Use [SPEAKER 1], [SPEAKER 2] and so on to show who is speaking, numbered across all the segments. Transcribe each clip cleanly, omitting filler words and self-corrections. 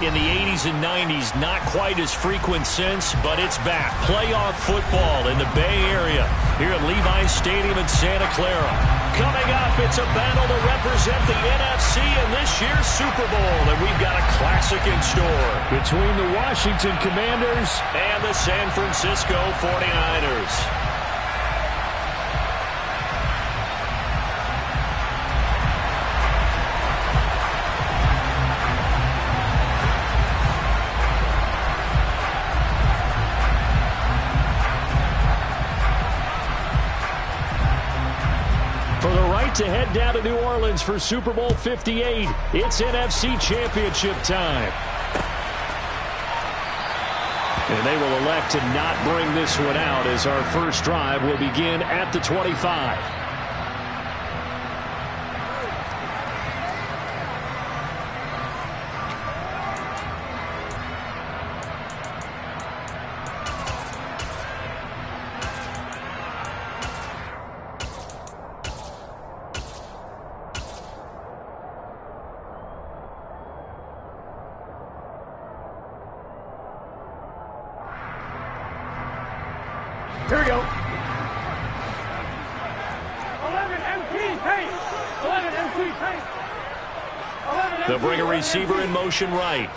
[SPEAKER 1] In the 80s and 90s, not quite as frequent since, but it's back. Playoff football in the Bay Area here at Levi's Stadium in Santa Clara. Coming up, it's a battle to represent the NFC in this year's Super Bowl, and we've got a classic in store
[SPEAKER 2] between the Washington Commanders
[SPEAKER 1] and the San Francisco 49ers. To head down to New Orleans for Super Bowl 58. It's NFC Championship time. And they will elect to not bring this one out as our first drive will begin at the 25.
[SPEAKER 2] Here we go.
[SPEAKER 3] 11 MT pace. 11 MT pace. 11
[SPEAKER 1] They'll bring a receiver in motion right.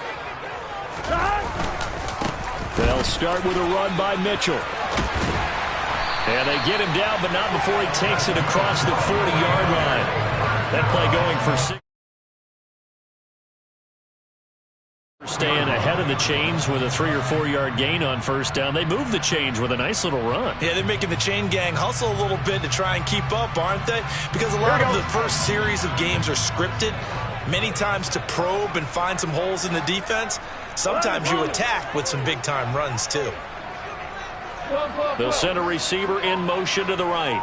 [SPEAKER 1] They'll start with a run by Mitchell. And they get him down, but not before he takes it across the 40-yard line. That play going for 6. Staying ahead of the chains with a 3 or 4 yard gain on first down. They move the chains with a nice little run.
[SPEAKER 4] Yeah, they're making the chain gang hustle a little bit to try and keep up, aren't they? Because a lot of the first series of games are scripted, many times to probe and find some holes in the defense. Sometimes you attack with some big-time runs, too.
[SPEAKER 1] They'll send a receiver in motion to the right.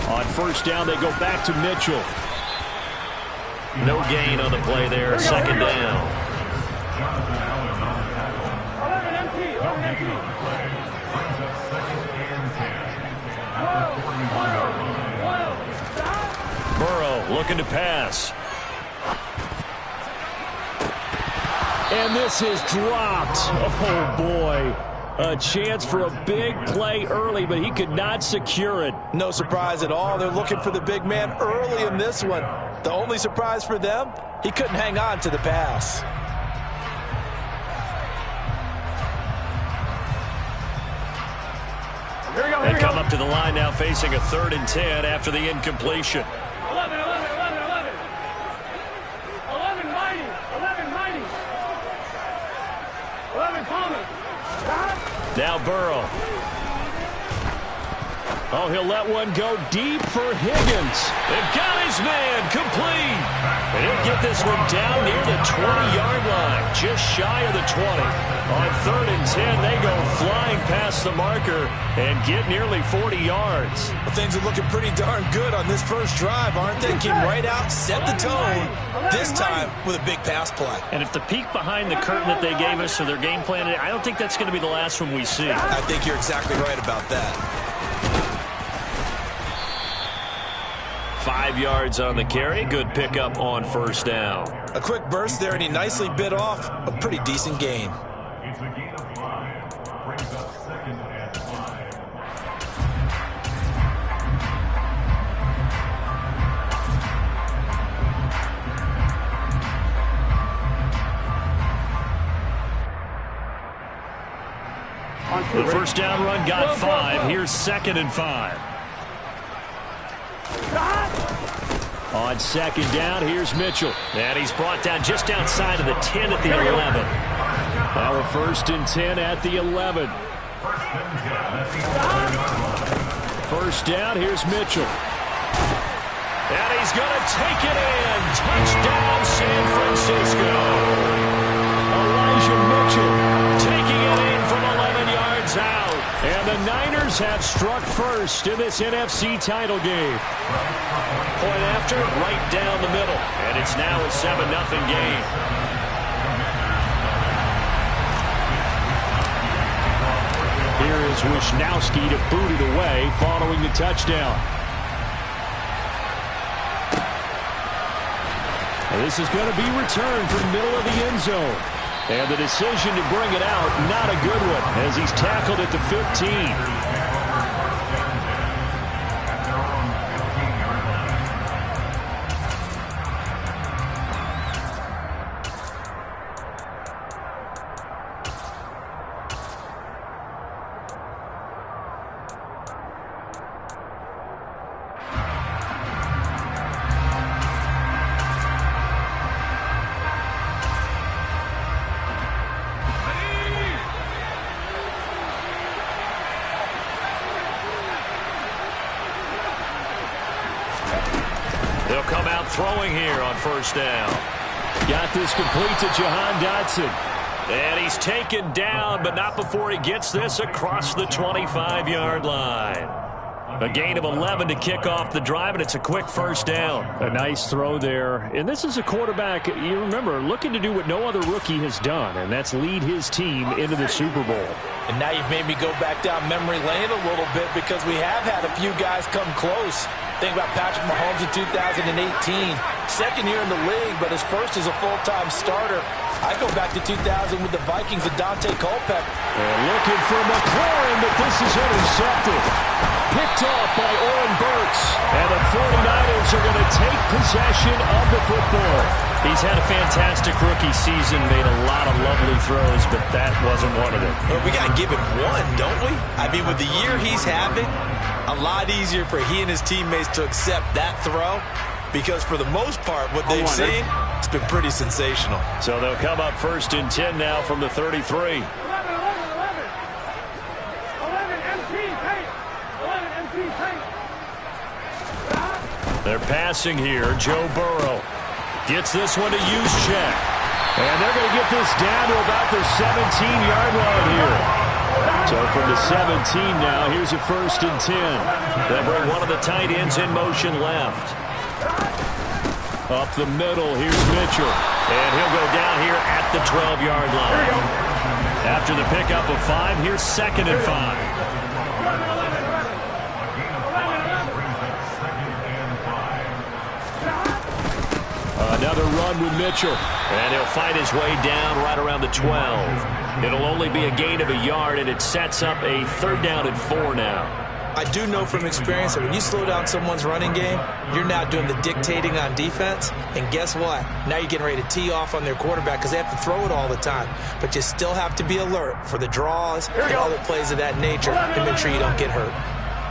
[SPEAKER 1] On first down, they go back to Mitchell. No gain on the play there. Second down. Burrow looking to pass. And this is dropped. Oh, boy. A chance for a big play early, but he could not secure it.
[SPEAKER 4] No surprise at all. They're looking for the big man early in this one. The only surprise for them, he couldn't hang on to the pass.
[SPEAKER 1] They come up to the line now facing a 3rd and 10 after the incompletion.
[SPEAKER 3] 11 mighty. 11 mighty. 11 Thomas.
[SPEAKER 1] Now Burrow. Oh, he'll let one go deep for Higgins. They've got his man complete. And he'll get this one down near the 20-yard line, just shy of the 20. On 3rd and 10, they go flying past the marker and get nearly 40 yards.
[SPEAKER 4] Well, things are looking pretty darn good on this first drive, aren't they? Came right out, set the tone, this time with a big pass play.
[SPEAKER 1] And if the peek behind the curtain that they gave us for their game plan, I don't think that's going to be the last one we see.
[SPEAKER 4] I think you're exactly right about that.
[SPEAKER 1] 5 yards on the carry. Good pickup on first down.
[SPEAKER 4] A quick burst there, and he nicely bit off a pretty decent gain.
[SPEAKER 5] It's a gain of 5. Brings up 2nd and 5.
[SPEAKER 1] The first down run got 5. Here's 2nd and 5. On 2nd down, here's Mitchell. And he's brought down just outside of the 10 at the 11. Now a 1st and 10 at the 11. First down, here's Mitchell. And he's going to take it in. Touchdown, San Francisco. Elijah Mitchell taking it in from 11 yards out. And the Niners have struck first in this NFC title game. Point after, right down the middle. And it's now a 7-0 game. Here is Wisnowski to boot it away following the touchdown. This is going to be returned from the middle of the end zone. And the decision to bring it out, not a good one, as he's tackled at the 15. They'll come out throwing here on first down. Got this complete to Jahan Dotson. And he's taken down, but not before he gets this across the 25-yard line. A gain of 11 to kick off the drive, and it's a quick first down. A nice throw there. And this is a quarterback, you remember, looking to do what no other rookie has done, and that's lead his team into the Super Bowl.
[SPEAKER 4] And now you've made me go back down memory lane a little bit because we have had a few guys come close. Think about Patrick Mahomes in 2018. Second year in the league, but his first as a full-time starter. I go back to 2000 with the Vikings and Dante Culpepper.
[SPEAKER 1] And looking for McLaurin, but this is intercepted. Picked off by Oren Burks. And the 49ers are going to take possession of the football. He's had a fantastic rookie season, made a lot of lovely throws, but that wasn't one of them.
[SPEAKER 4] Well, we got to give him one, don't we? I mean, with the year he's having, a lot easier for he and his teammates to accept that throw because for the most part, what they've seen, it's been pretty sensational.
[SPEAKER 1] So they'll come up first and 10 now from the 33.
[SPEAKER 3] 11 MP paint. 11 MP paint.
[SPEAKER 1] They're passing here. Joe Burrow gets this one to Juszczyk. And they're going to get this down to about the 17-yard line here. So from the 17 now, here's a first and 10. They'll bring one of the tight ends in motion left. Up the middle, here's Mitchell. And he'll go down here at the 12-yard line. After the pickup of 5, here's second and 5. Another run with Mitchell. And he'll fight his way down right around the 12. It'll only be a gain of a yard, and it sets up a third down and 4 now.
[SPEAKER 4] I do know from experience that when you slow down someone's running game, you're now doing the dictating on defense. And guess what? Now you're getting ready to tee off on their quarterback because they have to throw it all the time. But you still have to be alert for the draws and other plays of that nature to make sure you don't get hurt.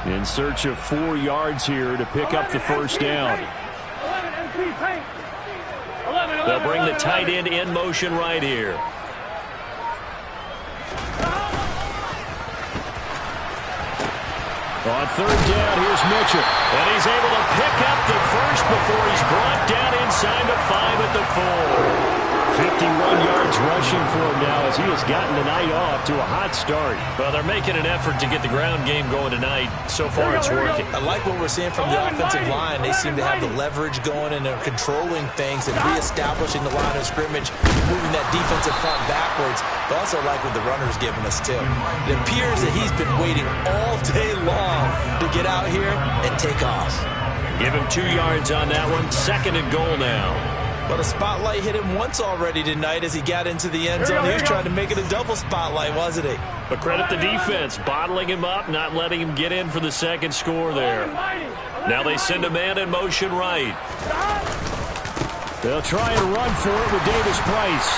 [SPEAKER 1] In search of 4 yards here to pick up the first down.
[SPEAKER 3] 11 MP paint. 11,
[SPEAKER 1] They'll bring the tight end in motion right here. On third down, here's Mitchell. And he's able to pick up the first before he's brought down inside the 5 at the 4. 51 yards rushing for him now as he has gotten the night off to a hot start. Well, they're making an effort to get the ground game going tonight. So far, it's working.
[SPEAKER 4] I like what we're seeing from the offensive line. They seem to have the leverage going and they're controlling things and reestablishing the line of scrimmage, moving that defensive front backwards. But also like what the runner's giving us, too. It appears that he's been waiting all day long to get out here and take off.
[SPEAKER 1] Give him 2 yards on that one. Second and goal now.
[SPEAKER 4] But a spotlight hit him once already tonight as he got into the end zone. He was trying to make it a double spotlight, wasn't he?
[SPEAKER 1] But credit the defense, bottling him up, not letting him get in for the second score there. Now they send a man in motion right. They'll try and run for it with Davis Price.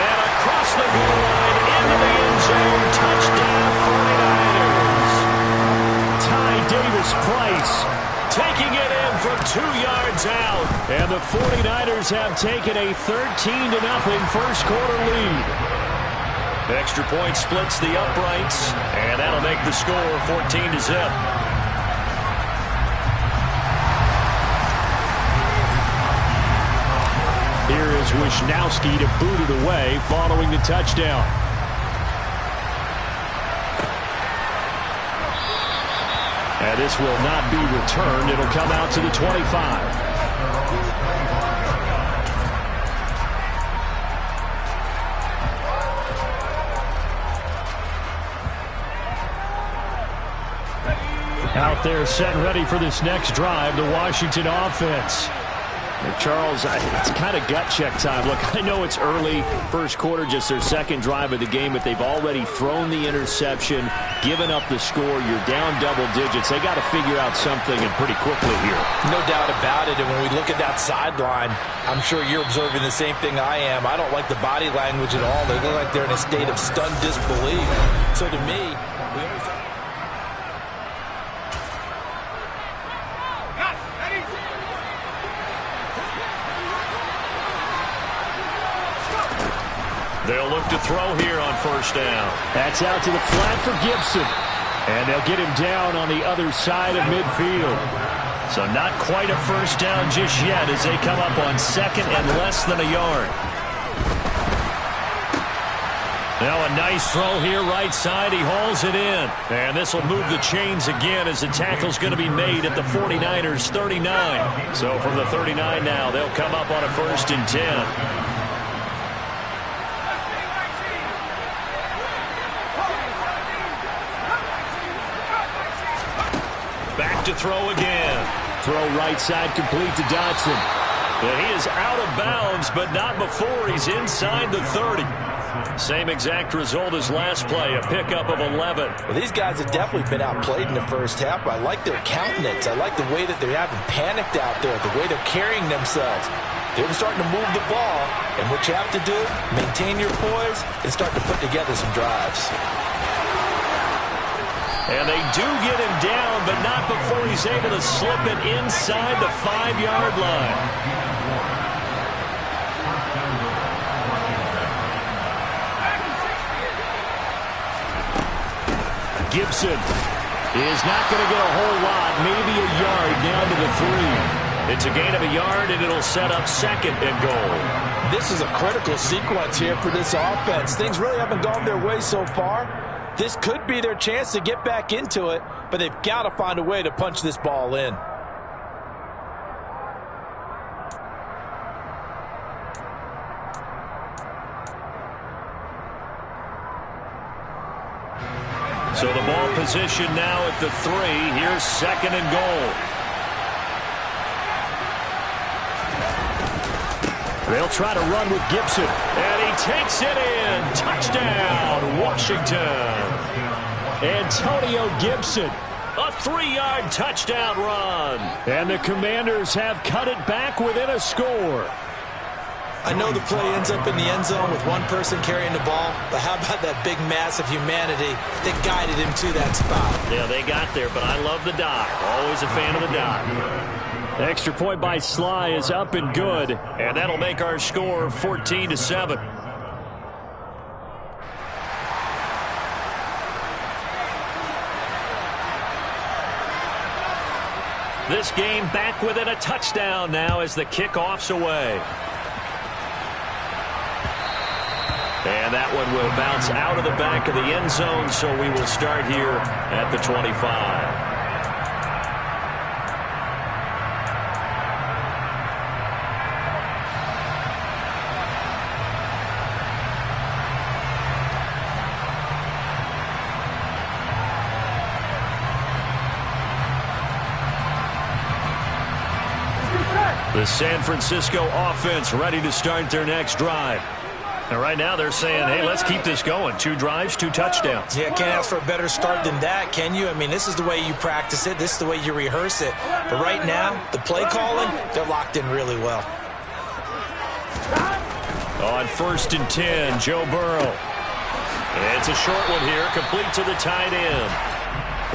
[SPEAKER 1] And across the goal line, into the end zone, touchdown 49ers. Ty Davis Price taking it in from 2 yards out. And the 49ers have taken a 13-0 first quarter lead. Extra point splits the uprights, and that'll make the score 14-0. Here is Wisnowski to boot it away following the touchdown. And this will not be returned. It'll come out to the 25. Out there set and ready for this next drive, the Washington offense. Charles, it's kind of gut check time. Look, I know it's early, first quarter, just their second drive of the game, but they've already thrown the interception, given up the score. You're down double digits. They got to figure out something, and pretty quickly here.
[SPEAKER 4] No doubt about it, and when we look at that sideline, I'm sure you're observing the same thing I am. I don't like the body language at all. They look like they're in a state of stunned disbelief. So to me, we always...
[SPEAKER 1] They'll look to throw here on first down. That's out to the flat for Gibson. And they'll get him down on the other side of midfield. So not quite a first down just yet as they come up on second and less than a yard. Now a nice throw here right side. He hauls it in. And this will move the chains again as the tackle's going to be made at the 49ers 39. So from the 39 now, they'll come up on a 1st and 10. Back to throw again. Throw right side complete to Dotson. And he is out of bounds, but not before he's inside the 30. Same exact result as last play, a pickup of 11.
[SPEAKER 4] Well, these guys have definitely been outplayed in the first half. I like their countenance. I like the way that they haven't panicked out there, the way they're carrying themselves. They're starting to move the ball, and what you have to do, maintain your poise and start to put together some drives.
[SPEAKER 1] And they do get him down, but not before he's able to slip it inside the 5-yard line. Gibson is not going to get a whole lot, maybe a yard down to the 3. It's a gain of a yard, and it'll set up second and goal.
[SPEAKER 4] This is a critical sequence here for this offense. Things really haven't gone their way so far. This could be their chance to get back into it, but they've got to find a way to punch this ball in.
[SPEAKER 1] So the ball position now at the 3. Here's second and goal. They'll try to run with Gibson. And he takes it in. Touchdown, Washington. Antonio Gibson. A 3-yard touchdown run. And the Commanders have cut it back within a score.
[SPEAKER 4] I know the play ends up in the end zone with one person carrying the ball, but how about that big mass of humanity that guided him to that spot?
[SPEAKER 1] Yeah, they got there, but I love the dive. Always a fan of the dive. The extra point by Sly is up and good, and that'll make our score 14-7. This game back within a touchdown now as the kickoff's away. And that one will bounce out of the back of the end zone, so we will start here at the 25. The San Francisco offense ready to start their next drive. And right now they're saying, hey, let's keep this going. 2 drives, 2 touchdowns.
[SPEAKER 4] Yeah, can't ask for a better start than that, can you? I mean, this is the way you practice it. This is the way you rehearse it. But right now, the play calling, they're locked in really well.
[SPEAKER 1] On 1st and 10, Joe Burrow. It's a short one here, complete to the tight end.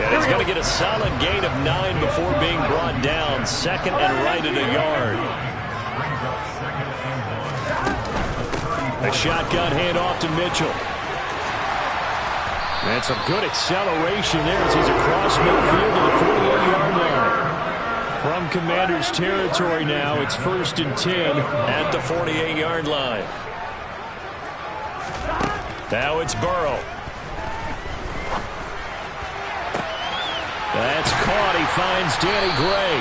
[SPEAKER 1] And he's going to get a solid gain of 9 before being brought down. Second and right at a yard. A shotgun handoff to Mitchell. And some good acceleration there as he's across midfield to the 48-yard line. From Commanders territory now, it's 1st and 10 at the 48-yard line. Now it's Burrow. That's caught. He finds Danny Gray.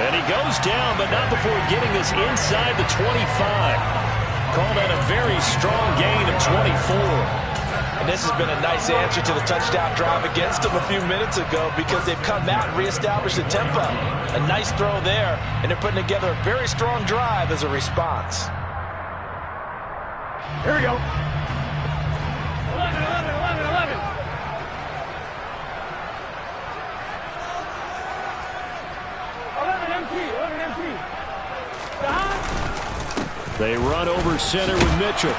[SPEAKER 1] And he goes down, but not before getting this inside the 25. Called out a very strong gain of 24.
[SPEAKER 4] And this has been a nice answer to the touchdown drive against them a few minutes ago because they've come out and reestablished the tempo. A nice throw there, and they're putting together a very strong drive as a response.
[SPEAKER 2] Here we go.
[SPEAKER 3] 11, 11, 11, 11.
[SPEAKER 1] They run over center with Mitchell.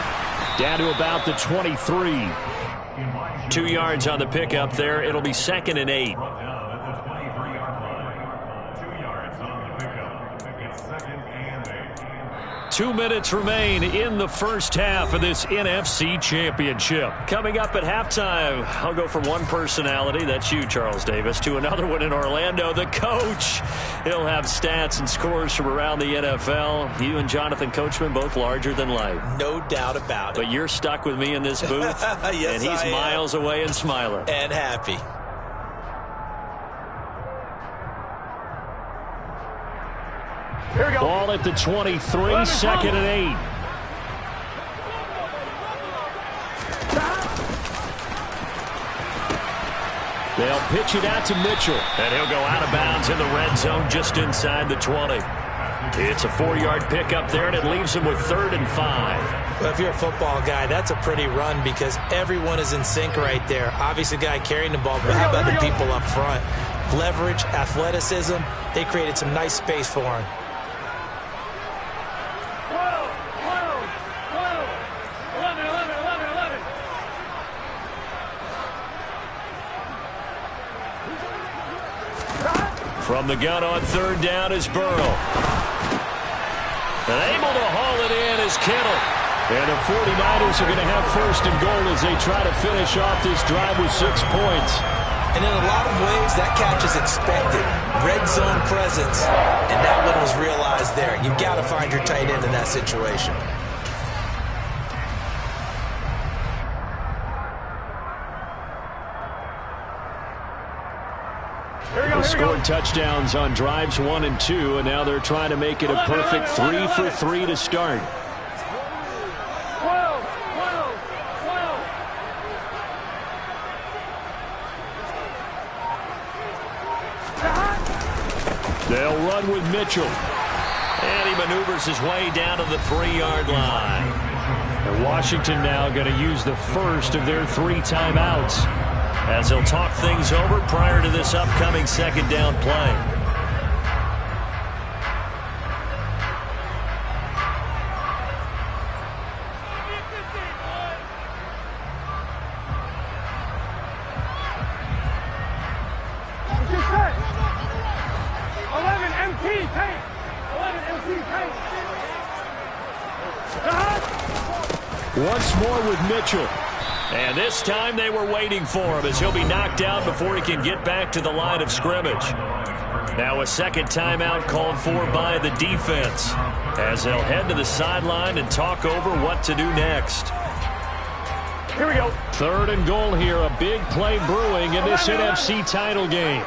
[SPEAKER 1] Down to about the 23. 2 yards on the pickup there. It'll be 2nd and 8.
[SPEAKER 5] 2 yards on the pickup. It's 2nd and 8.
[SPEAKER 1] 2 minutes remain in the first half of this NFC Championship. Coming up at halftime, I'll go from one personality, that's you, Charles Davis, to another one in Orlando, the coach. He'll have stats and scores from around the NFL. You and Jonathan Coachman both larger than life.
[SPEAKER 4] No doubt about it.
[SPEAKER 1] But you're stuck with me in this booth,
[SPEAKER 4] yes,
[SPEAKER 1] and he's miles away and smiling.
[SPEAKER 4] And happy.
[SPEAKER 2] Here we go.
[SPEAKER 1] Ball at the 23, 2nd and 8. They'll pitch it out to Mitchell, and he'll go out of bounds in the red zone just inside the 20. It's a 4-yard pickup there, and it leaves him with 3rd and 5.
[SPEAKER 4] Well, if you're a football guy, that's a pretty run because everyone is in sync right there. Obviously, the guy carrying the ball, but how about the people up front? Leverage, athleticism, they created some nice space for him.
[SPEAKER 3] 12, 12, 12, 11, 11, 11, 11.
[SPEAKER 1] From the gun on 3rd down is Burrow. And able to haul it in is Kittle. And the 49ers are going to have 1st and goal as they try to finish off this drive with 6 points.
[SPEAKER 4] And in a lot of ways, that catch is expected. Red zone presence, and that one was realized there. You've got to find your tight end in that situation.
[SPEAKER 1] They scored touchdowns on drives 1 and 2, and now they're trying to make it a perfect 3 for 3 to start.
[SPEAKER 3] 12, 12, 12.
[SPEAKER 1] They'll run with Mitchell. And he maneuvers his way down to the 3-yard line. And Washington now going to use the first of their 3 timeouts as they'll talk things over prior to this upcoming 2nd down play.
[SPEAKER 3] Get set. 11 MT paint. 11 MT paint.
[SPEAKER 1] Once more with Mitchell. And this time they were waiting for him as he'll be knocked out before he can get back to the line of scrimmage. Now a 2nd timeout called for by the defense as they'll head to the sideline and talk over what to do next.
[SPEAKER 2] Here we go.
[SPEAKER 1] 3rd and goal here. A big play brewing in this NFC title game.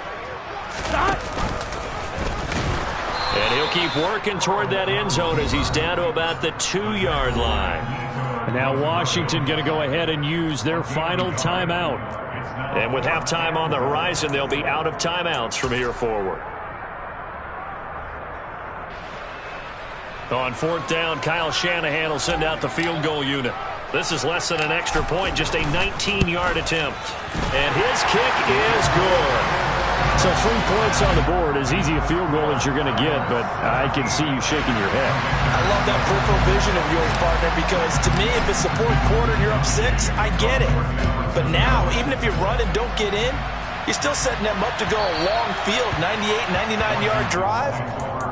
[SPEAKER 1] And he'll keep working toward that end zone as he's down to about the 2-yard line. And now Washington going to go ahead and use their final timeout. And with halftime on the horizon, they'll be out of timeouts from here forward. On 4th down, Kyle Shanahan will send out the field goal unit. This is less than an extra point, just a 19-yard attempt. And his kick is good. So 3 points on the board, as easy a field goal as you're going to get, but I can see you shaking your head.
[SPEAKER 4] I love that peripheral vision of yours, partner, because to me, if it's the 4th quarter and you're up 6, I get it. But now, even if you run and don't get in, you're still setting them up to go a long field, 98, 99-yard drive.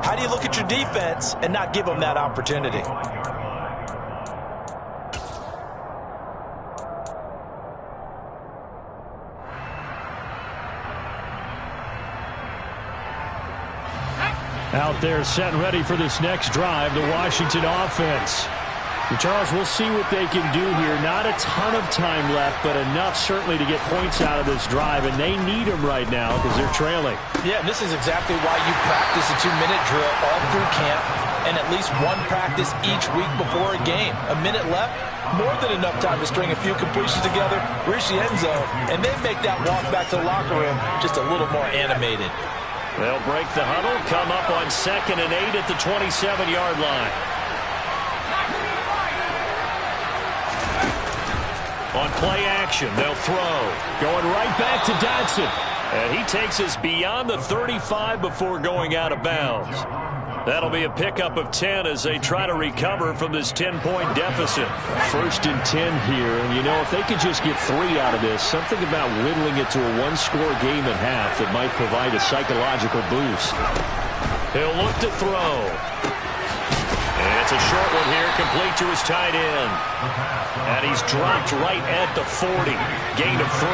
[SPEAKER 4] How do you look at your defense and not give them that opportunity?
[SPEAKER 1] Out there set and ready for this next drive, the Washington offense. And Charles, we'll see what they can do here. Not a ton of time left, but enough certainly to get points out of this drive, and they need them right now because they're trailing.
[SPEAKER 4] Yeah, this is exactly why you practice a 2-minute drill all through camp and at least one practice each week before a game. A minute left, more than enough time to string a few completions together, reach the end zone, and then make that walk back to the locker room just a little more animated.
[SPEAKER 1] They'll break the huddle, come up on 2nd and 8 at the 27-yard line. On play action, they'll throw. Going right back to Dotson. And he takes us beyond the 35 before going out of bounds. That'll be a pickup of 10 as they try to recover from this 10-point deficit. 1st and 10 here. And, you know, if they could just get 3 out of this, something about whittling it to a one-score game at half that might provide a psychological boost. He'll look to throw. And it's a short one here, complete to his tight end. And he's dropped right at the 40. Gain of 3.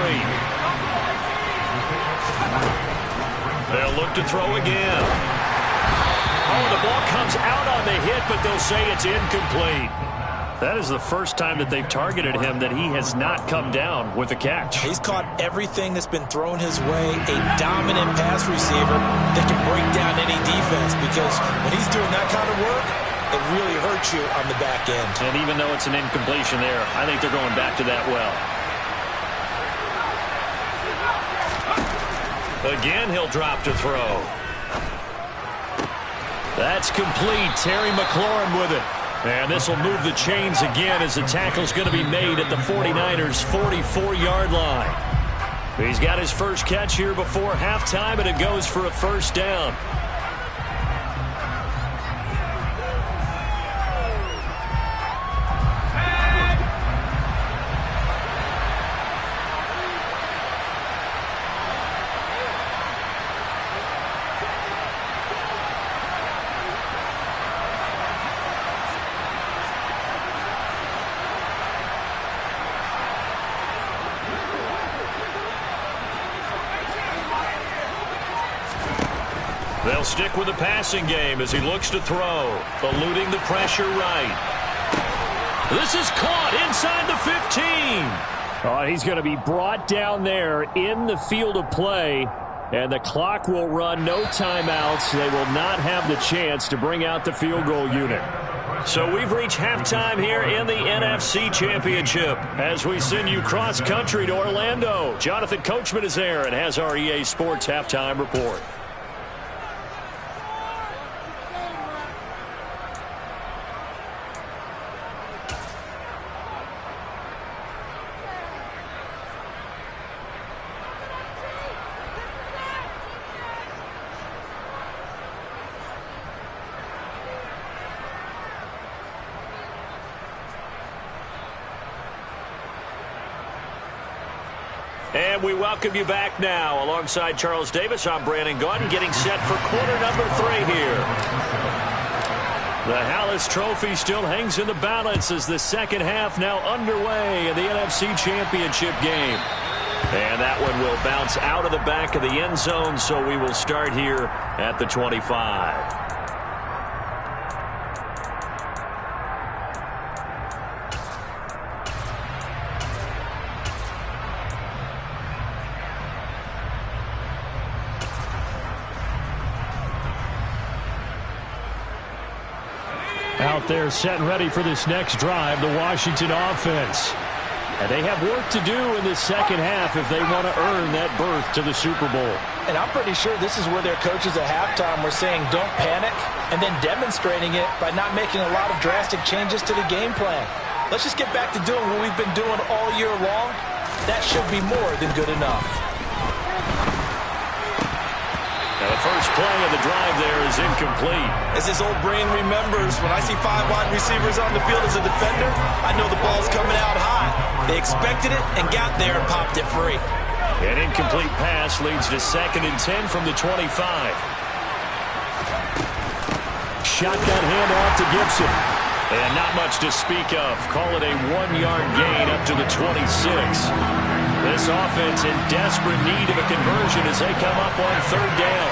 [SPEAKER 1] They'll look to throw again. Oh, the ball comes out on the hit, but they'll say it's incomplete. That is the first time that they've targeted him that he has not come down with a catch.
[SPEAKER 4] He's caught everything that's been thrown his way. A dominant pass receiver that can break down any defense, because when he's doing that kind of work, it really hurts you on the back end.
[SPEAKER 1] And even though it's an incompletion there, I think they're going back to that well. Again, he'll drop to throw. That's complete. Terry McLaurin with it. And this will move the chains again as the tackle's going to be made at the 49ers' 44-yard line. He's got his first catch here before halftime, and it goes for a first down. They'll stick with the passing game as he looks to throw, eluding the pressure right. This is caught inside the 15. Oh, he's going to be brought down there in the field of play, and the clock will run, no timeouts. They will not have the chance to bring out the field goal unit. So we've reached halftime here in the NFC Championship as we send you cross-country to Orlando. Jonathan Coachman is there and has our EA Sports halftime report. And we welcome you back now. Alongside Charles Davis, I'm Brandon Gaudin, getting set for quarter number 3 here. The Hallis Trophy still hangs in the balance as the second half now underway in the NFC Championship game. And that one will bounce out of the back of the end zone, so we will start here at the 25. Out there set and ready for this next drive, the Washington offense. And they have work to do in the second half if they want to earn that berth to the Super Bowl.
[SPEAKER 4] And I'm pretty sure this is where their coaches at halftime were saying don't panic, and then demonstrating it by not making a lot of drastic changes to the game plan. Let's just get back to doing what we've been doing all year long. That should be more than good enough.
[SPEAKER 1] Now the first play of the drive there is incomplete.
[SPEAKER 4] As his old brain remembers, when I see 5 wide receivers on the field as a defender, I know the ball's coming out high. They expected it and got there and popped it free.
[SPEAKER 1] An incomplete pass leads to 2nd and 10 from the 25. Shotgun handoff to Gibson. And not much to speak of. Call it a 1-yard gain up to the 26. This offense in desperate need of a conversion as they come up on 3rd down.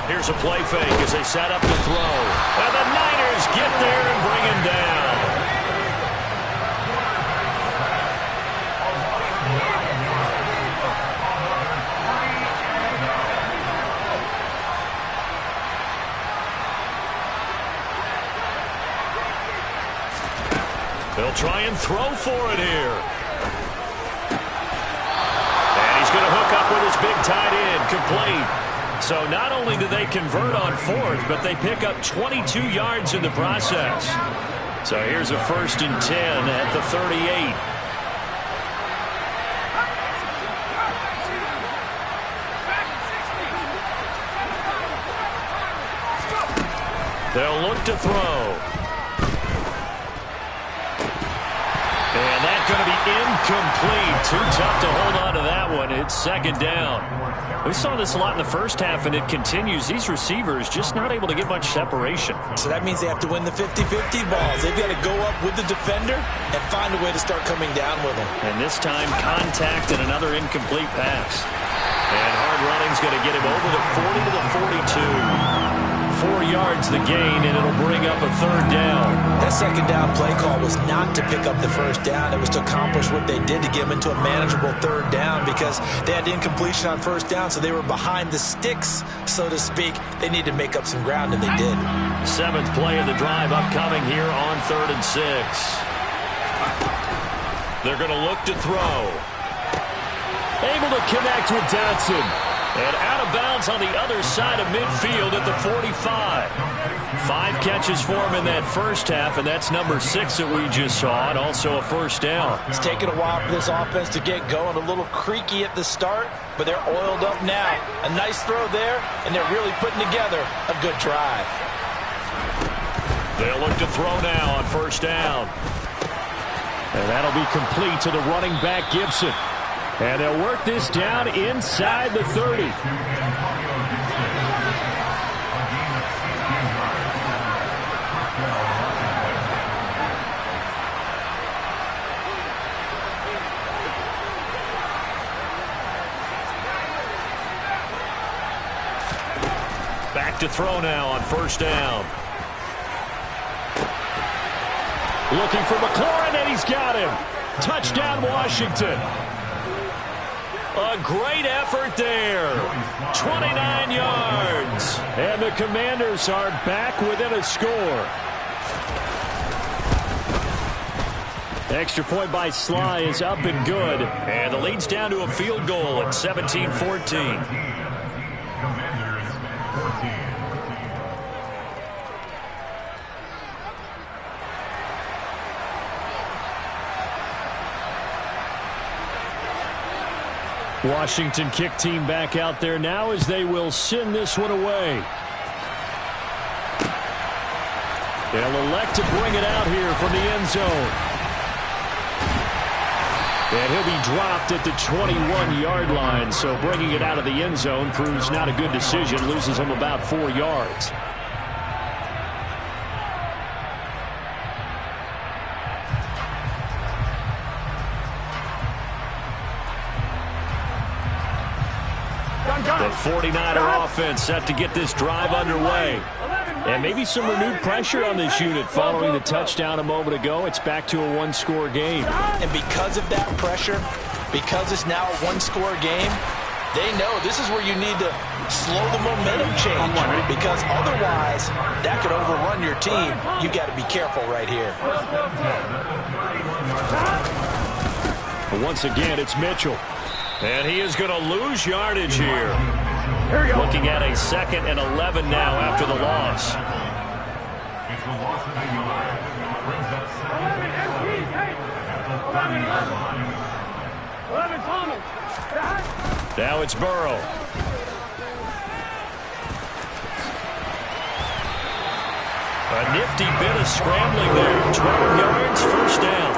[SPEAKER 1] Here's a play fake as they set up to throw. And the Niners get there and bring him down. They'll try and throw for it here. And he's going to hook up with his big tight end, complete. So not only do they convert on fourth, but they pick up 22 yards in the process. So here's a 1st and 10 at the 38. They'll look to throw. And that's going to be incomplete. Too tough to hold on to that one. It's 2nd down. We saw this a lot in the first half, and it continues. These receivers just not able to get much separation.
[SPEAKER 4] So that means they have to win the 50-50 balls. They've got to go up with the defender and find a way to start coming down with him.
[SPEAKER 1] And this time, contact and another incomplete pass. And hard running's going to get him over the 40 to the 42. 4 yards the gain, and it'll bring up a 3rd down.
[SPEAKER 4] That 2nd down play call was not to pick up the 1st down. It was to accomplish what they did to get them into a manageable 3rd down because they had incompletion on 1st down, so they were behind the sticks, so to speak. They needed to make up some ground, and they did.
[SPEAKER 1] 7th play of the drive upcoming here on 3rd and 6. They're going to look to throw. Able to connect with Dotson. And out of bounds on the other side of midfield at the 45. 5 catches for him in that first half, and that's number 6 that we just saw, and also a 1st down.
[SPEAKER 4] It's taken a while for this offense to get going. A little creaky at the start, but they're oiled up now. A nice throw there, and they're really putting together a good drive.
[SPEAKER 1] They'll look to throw now on 1st down. And that'll be complete to the running back, Gibson. And they'll work this down inside the 30. Back to throw now on 1st down. Looking for McLaurin, and he's got him. Touchdown, Washington. A great effort there. 29 yards. And the Commanders are back within a score. Extra point by Sly is up and good. And the lead's down to a field goal at 17-14. Washington kick team back out there now as they will send this one away. They'll elect to bring it out here from the end zone. And he'll be dropped at the 21-yard line, so bringing it out of the end zone proves not a good decision, loses him about 4 yards. The 49er offense set to get this drive underway. And maybe some renewed pressure on this unit following the touchdown a moment ago. It's back to a 1-score game.
[SPEAKER 4] And because of that pressure, because it's now a 1-score game, they know this is where you need to slow the momentum change. Because otherwise, that could overrun your team. You got to be careful right here.
[SPEAKER 1] But once again, it's Mitchell. And he is going to lose yardage here. Looking at a 2nd and 11 now after the loss.
[SPEAKER 5] It's the loss of the yard. Brings up 7.
[SPEAKER 1] Now it's Burrow. A nifty bit of scrambling there. 12 yards, 1st down.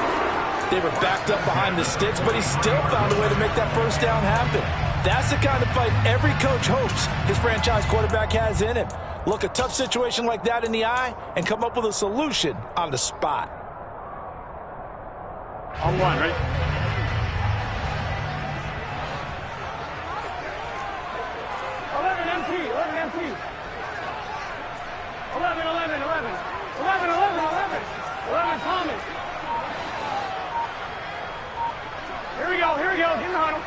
[SPEAKER 4] They were backed up behind the sticks, but he still found a way to make that 1st down happen. That's the kind of fight every coach hopes his franchise quarterback has in him. Look a tough situation like that in the eye and come up with a solution on the spot.
[SPEAKER 2] On 1, right?
[SPEAKER 3] Here we go, in the huddle.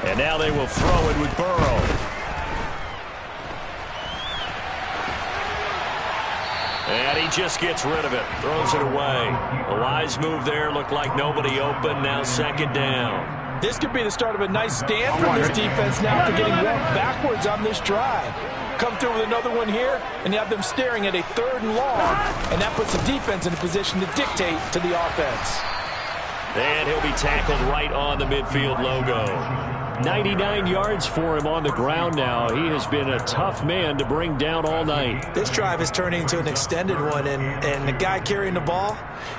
[SPEAKER 1] And now they will throw it with Burrow. And he just gets rid of it, throws it away. A wise move there, looked like nobody open, now second down.
[SPEAKER 4] This could be the start of a nice stand from this defense now after getting walked backwards on this drive. Come through with another one here, and you have them staring at a 3rd and long, and that puts the defense in a position to dictate to the offense.
[SPEAKER 1] And he'll be tackled right on the midfield logo. 99 yards for him on the ground now. He has been a tough man to bring down all night.
[SPEAKER 4] This drive is turning into an extended one, and the guy carrying the ball,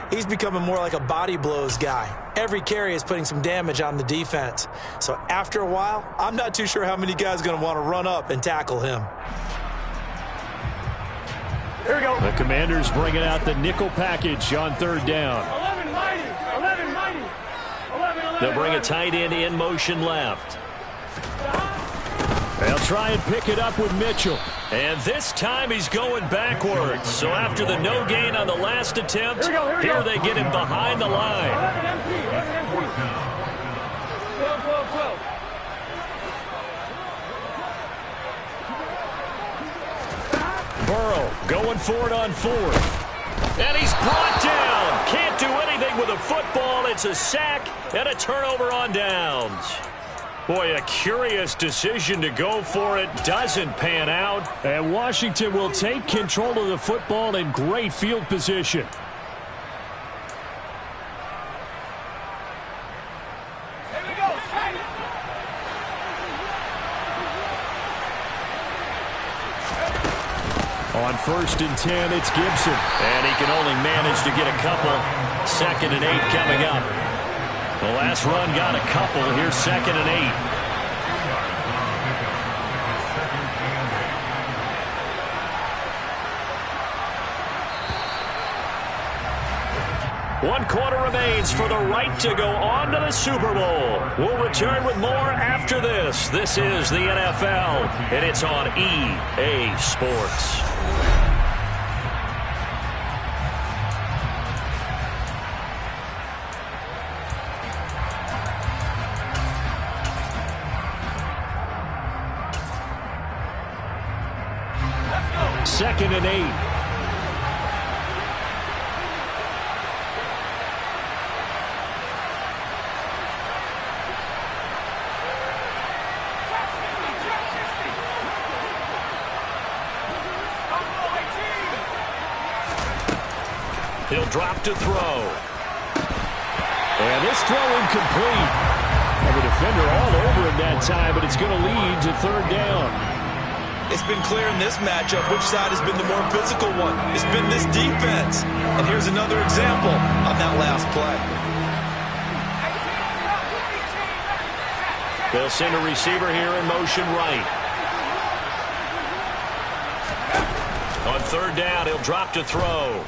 [SPEAKER 4] he's becoming more like a body blows guy. Every carry is putting some damage on the defense. So after a while, I'm not too sure how many guys are going to want to run up and tackle him.
[SPEAKER 2] Here we go.
[SPEAKER 1] The Commanders bringing out the nickel package on 3rd down.
[SPEAKER 3] 11 mighty. 11 mighty. 11.
[SPEAKER 1] They'll bring a tight end in motion left. They'll try and pick it up with Mitchell. And this time he's going backwards. So after the no gain on the last attempt, here they get him behind the line.
[SPEAKER 3] 11 MP. 11 MP. 12, 12, 12.
[SPEAKER 1] Burrow going for it on 4th. And he's brought down. Can't do anything with a football. It's a sack and a turnover on downs. Boy, a curious decision to go for it. Doesn't pan out. And Washington will take control of the football in great field position.
[SPEAKER 3] Here we go. Straight.
[SPEAKER 1] On 1st and 10, it's Gibson. And he can only manage to get a couple. 2nd and 8 coming up. The last run got a couple. Here's 2nd and 8. 1 quarter remains for the right to go on to the Super Bowl. We'll return with more after this. This is the NFL, and it's on EA Sports. Second and 8. He'll drop to throw. And this throw incomplete. And the defender all over him that time, but it's going to lead to 3rd down.
[SPEAKER 4] It's been clear in this matchup which side has been the more physical one. It's been this defense. And here's another example on that last play.
[SPEAKER 1] They'll send a receiver here in motion right. On 3rd down, he'll drop to throw.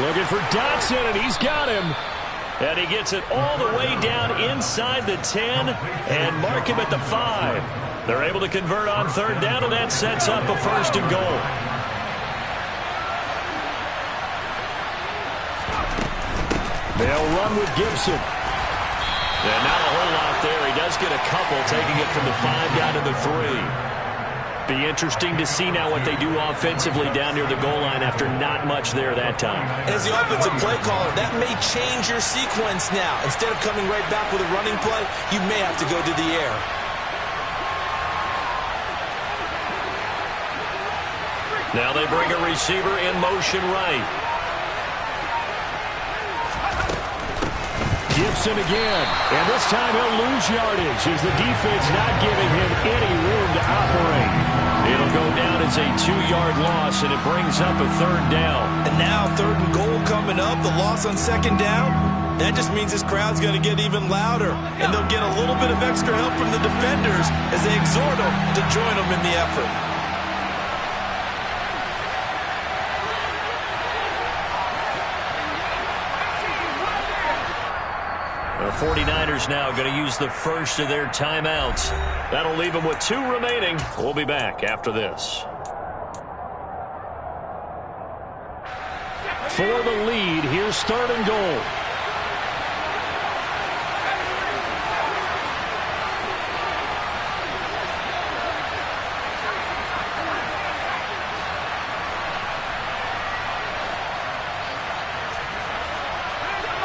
[SPEAKER 1] Looking for Dotson, and he's got him. And he gets it all the way down inside the 10 and mark him at the 5. They're able to convert on 3rd down, and that sets up a 1st and goal. They'll run with Gibson. And not a whole lot there. He does get a couple, taking it from the 5 down to the 3. Be interesting to see now what they do offensively down near the goal line after not much there that time.
[SPEAKER 4] As the offensive play caller, that may change your sequence now. Instead of coming right back with a running play, you may have to go to the air.
[SPEAKER 1] Now they bring a receiver in motion right. Gibson again. And this time he'll lose yardage as the defense not giving him any room to operate. It'll go down as a 2-yard loss, and it brings up a 3rd down.
[SPEAKER 4] And now 3rd and goal coming up, the loss on 2nd down. That just means this crowd's going to get even louder. And they'll get a little bit of extra help from the defenders as they exhort them to join them in the effort.
[SPEAKER 1] The 49ers now going to use the first of their timeouts. That'll leave them with 2 remaining. We'll be back after this. For the lead, here's 3rd and goal.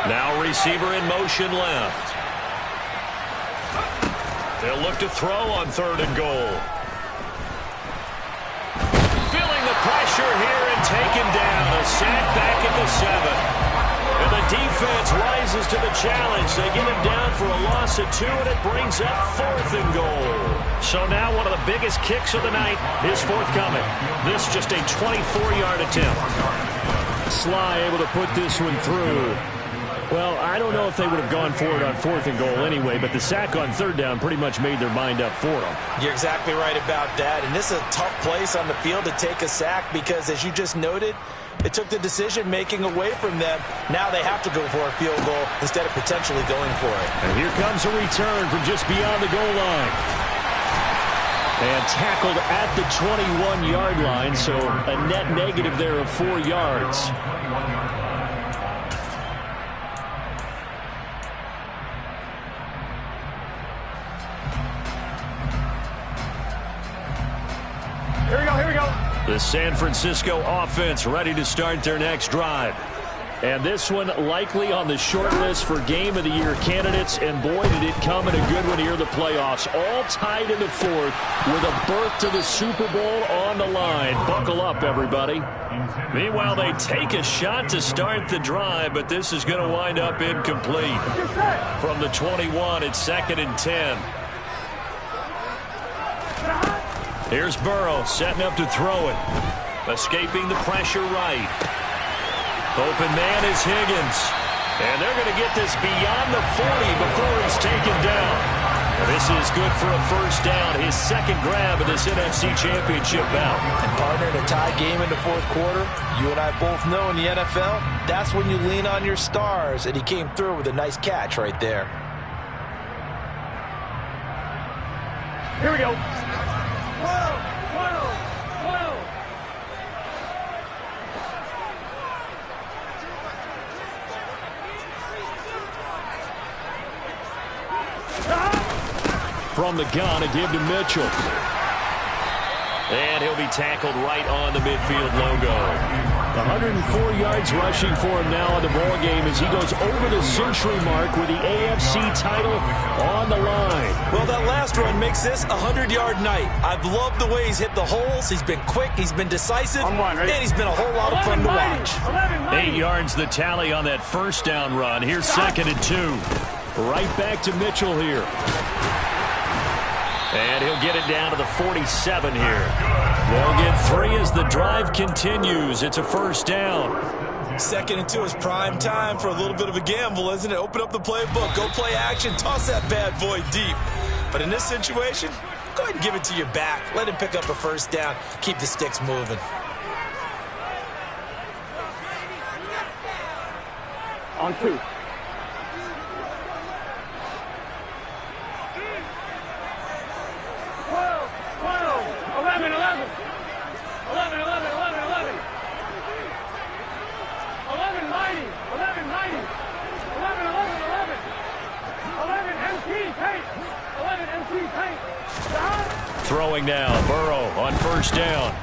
[SPEAKER 1] Now receiver in motion left. They'll look to throw on 3rd and goal. Feeling the pressure here and taken down. A sack back at the 7. And the defense rises to the challenge. They get him down for a loss of 2, and it brings up 4th and goal. So now one of the biggest kicks of the night is forthcoming. This just a 24-yard attempt. Sly able to put this one through. Well, I don't know if they would have gone for it on 4th and goal anyway, but the sack on 3rd down pretty much made their mind up for them.
[SPEAKER 4] You're exactly right about that, and this is a tough place on the field to take a sack because, as you just noted, it took the decision-making away from them. Now they have to go for a field goal instead of potentially going for it.
[SPEAKER 1] And here comes a return from just beyond the goal line. And tackled at the 21-yard line, so a net negative there of 4 yards.
[SPEAKER 2] Here we go, here we go.
[SPEAKER 1] The San Francisco offense ready to start their next drive. And this one likely on the short list for Game of the Year candidates. And boy, did it come in a good one here in the playoffs. All tied in the 4th with a berth to the Super Bowl on the line. Buckle up, everybody. Meanwhile, they take a shot to start the drive, but this is going to wind up incomplete. From the 21, it's 2nd and 10. Here's Burrow setting up to throw it. Escaping the pressure right. Open man is Higgins. And they're going to get this beyond the 40 before he's taken down. This is good for a 1st down. His 2nd grab of this NFC Championship bout.
[SPEAKER 4] And partner, in a tie game in the 4th quarter, you and I both know in the NFL, that's when you lean on your stars. And he came through with a nice catch right there.
[SPEAKER 2] Here we go.
[SPEAKER 1] From the gun, a give to Mitchell. And he'll be tackled right on the midfield logo. 104 yards rushing for him now in the ball game as he goes over the century mark with the AFC title on the line.
[SPEAKER 4] Well, that last run makes this a 100-yard night. I've loved the way he's hit the holes. He's been quick, he's been decisive, and he's been a whole lot of fun to watch.
[SPEAKER 1] 8 yards the tally on that 1st down run. Here's 2nd and 2. Right back to Mitchell here. And he'll get it down to the 47 here. They'll get 3 as the drive continues. It's a 1st down.
[SPEAKER 4] 2nd and 2 is prime time for a little bit of a gamble, isn't it? Open up the playbook, go play action, toss that bad boy deep. But in this situation, go ahead and give it to your back. Let him pick up a 1st down. Keep the sticks moving.
[SPEAKER 2] On 2.
[SPEAKER 1] Throwing now, Burrow on 1st down.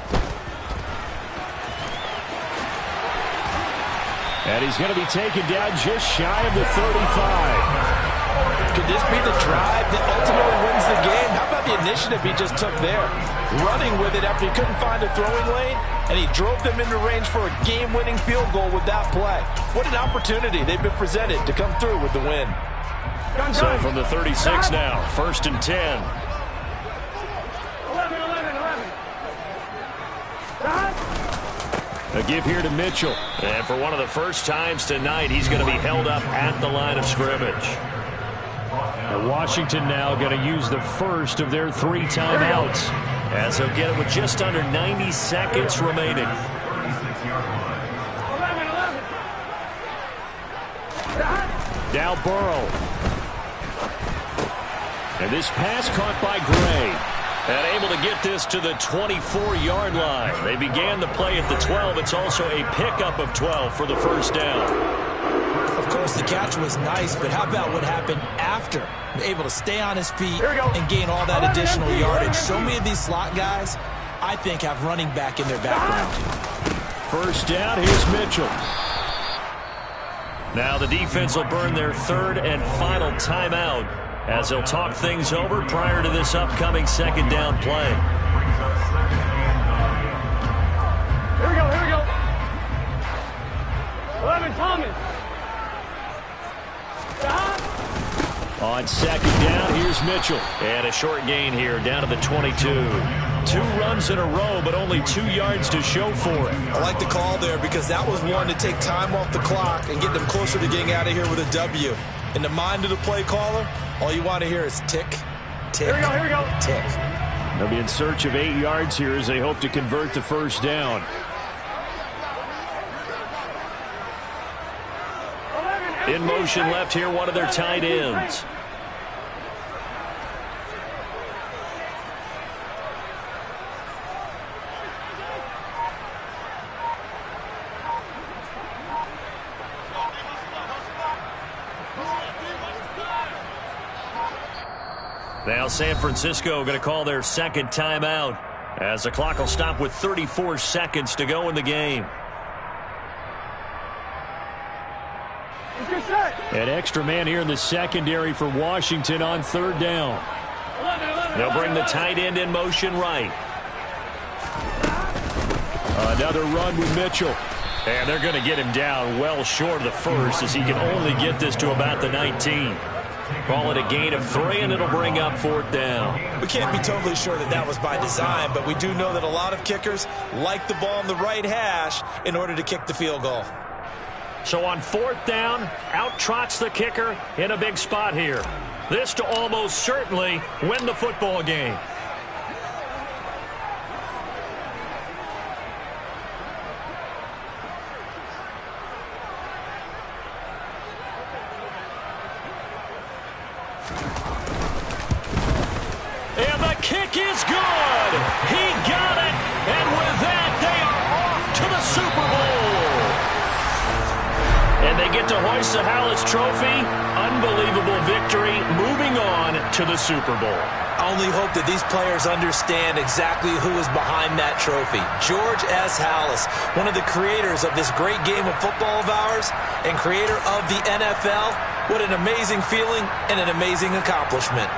[SPEAKER 1] And he's going to be taken down just shy of the 35.
[SPEAKER 4] Could this be the drive that ultimately wins the game? How about the initiative he just took there? Running with it after he couldn't find a throwing lane, and he drove them into range for a game-winning field goal with that play. What an opportunity they've been presented to come through with the win.
[SPEAKER 1] So from the 36 now, 1st and 10. A give here to Mitchell. And for one of the first times tonight, he's going to be held up at the line of scrimmage. And Washington now going to use the first of their 3 timeouts, as they'll get it with just under 90 seconds remaining. Now Burrow. And this pass caught by Gray. And able to get this to the 24-yard line. They began the play at the 12. It's also a pickup of 12 for the 1st down.
[SPEAKER 4] Of course, the catch was nice, but how about what happened after? Able to stay on his feet and gain all that additional yardage. So many of these slot guys, I think, have running back in their background.
[SPEAKER 1] 1st down, here's Mitchell. Now the defense will burn their third and final timeout as they'll talk things over prior to this upcoming second down play.
[SPEAKER 5] Brings up second and 9.
[SPEAKER 2] Here we go, here we go. 11, Thomas.
[SPEAKER 1] On second down, here's Mitchell. And a short gain here, down to the 22. 2 runs in a row, but only 2 yards to show for it.
[SPEAKER 4] I like the call there because that was one to take time off the clock and get them closer to getting out of here with a W. In the mind of the play caller, all you want to hear is tick, tick,
[SPEAKER 2] Here we go,
[SPEAKER 4] tick.
[SPEAKER 1] They'll be in search of 8 yards here as they hope to convert the first down. In motion left here, one of their tight ends. Now San Francisco going to call their second timeout as the clock will stop with 34 seconds to go in the game. An extra man here in the secondary for Washington on third down. They'll bring the tight end in motion right. Another run with Mitchell. And they're going to get him down well short of the first as he can only get this to about the 19. Call it a gain of 3, and it'll bring up fourth down.
[SPEAKER 4] We can't be totally sure that that was by design, but we do know that a lot of kickers like the ball on the right hash in order to kick the field goal.
[SPEAKER 1] So on fourth down, out trots the kicker in a big spot here. This to almost certainly win the football game. And the kick is good. He got it. And with that, they are off to the Super Bowl. And they get to hoist the Hallis Trophy. Unbelievable victory, moving on to the Super Bowl.
[SPEAKER 4] I only hope that these players understand exactly who is behind that trophy. George S. Hallis, one of the creators of this great game of football of ours and creator of the NFL. What an amazing feeling and an amazing accomplishment.